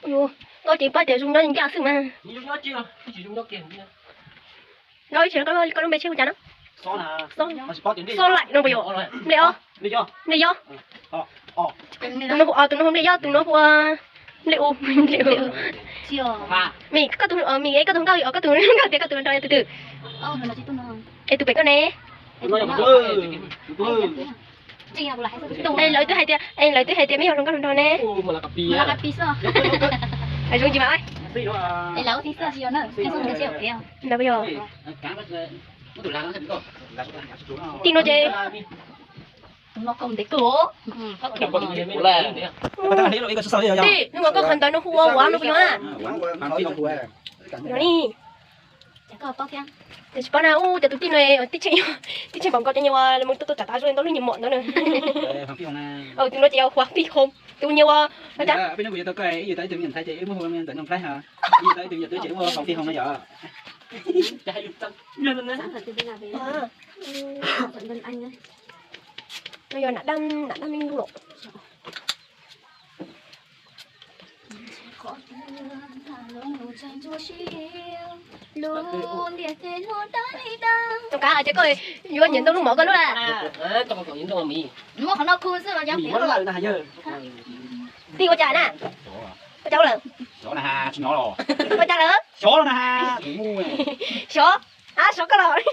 Ủa, có chị ba tiểu dùng nó nhà sự mà. Nói chuyện có bé chơi của nó. Xó lại nó bây giờ. Lấy ó. Lấy ó. Tụi nó không lấy ó, tụi nó liệu mình các tụi mình ấy các tụi cao ở các tụi các tụi đây từ từ. Ê tụi bé con này. Đây lấy tới hai tiền mấy hôm con nè. Ai dùng gì mà ai? Đâu bây giờ? Tin nó chơi. Nó không thể cổ. Đi, nhưng mà có khẩn nó hùa quá nó bây giờ. Nó đi. Thì bọn nào tụi tin này tí chuyện bọn con cho nhau là muốn tôi trả ta rồi nó nhiều mọn đó nữa. Tụi nó treo khoác đi không. Tụi nhiều nó chắc. Bây giờ tôi coi gì tới tự nhìn thấy chị muốn hôm nay tự không thấy hả? Gì tới tự nhìn tới chị mua phòng phi không nó vợ. Bây giờ nãy đâm mình lộ. Trong cá chứ coi vừa nhìn tôi lúc mở con nữa à. Nó còn nó cool chứ mà dám. Nó lại là giờ. Đi qua trả nè. Có cháu lớn. Chó là ha, nhỏ rồi. Có cháu lớn. Chó là ha. Chó. Chó có rồi.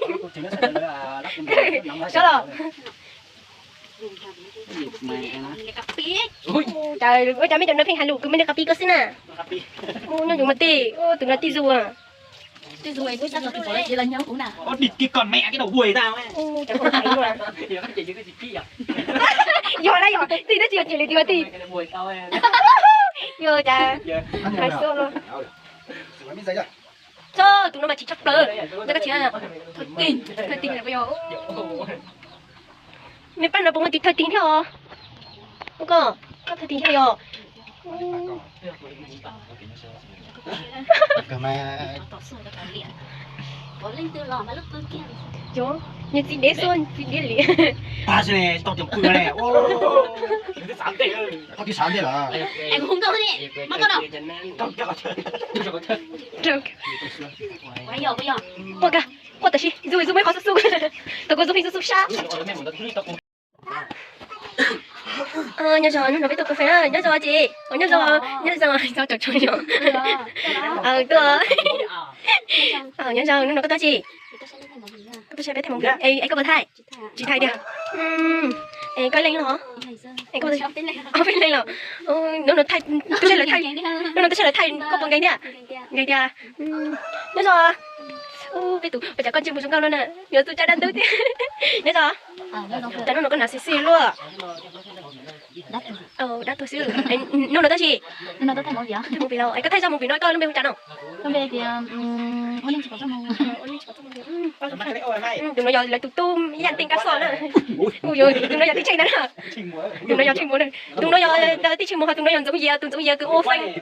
Chó rồi. Trời ơi, cha mấy đứa nó phim Hàn Quốc cứ mấy đứa copy cơ xin à. Nó dùng mà tì, từng là tì dù à. Tì dù ấy, chắc là chỉ là nhau cũng nào. Địt cái con mẹ cái đầu buổi tao ấy. Chẳng có thấy luôn à. Rồi đây rồi, tì nó chỉ là tì. Giờ cha, hay xô luôn. Cho tụi nó mà chỉ chấp lơ, nó có chỉ là thật tin là bây giờ. Mấy bạn nó bông tí thời tin theo. Đúng không? Có thời tin theo. Cơ mà Chú, nhìn gì để xuân, gì để liền. này, tao chụp cười này. Tao sáng thế là. Em không có gì. Mất có đâu. Được. Bây giờ. What the shit? Dù mấy khó sức. Tôi có giúp hình sức sát. Nhớ rồi, nó biết tôi có phải là nhớ rồi chị. Nhớ rồi, sao chọc nhớ. Nhớ rồi, nó có ta chị. Tôi sẽ biết thêm một cái. Ê, có bật thai. Chị thai đi à? Ê, coi lên hả? Ê, có bật thai. Bên lên là. Nó thai, tôi sẽ là thai. Nó sẽ là thai, có bằng cái đi à? Cái đi à? Nhớ rồi. Cái tụi chả con chưa một số cao luôn nè. Nhớ tôi cha đan tứ. Nhớ rồi. Chả nó có nào xì luôn. Đắt tôi xíu. Nó nói tới gì? Nó tới thay một gì ạ? Một vị đâu? Anh có thay ra một vị nói coi nó bên chán không? Không về thì ôn lên chỉ có trong mông. Đừng nói giờ lại tụi tôm dàn tình cá sò nữa. Ui giời, đừng nói giờ tí chanh đó nè. Đừng nói giờ chanh muốn này. Đừng nói giờ tí chanh muốn, đừng nói giờ giống gì cứ ô phanh.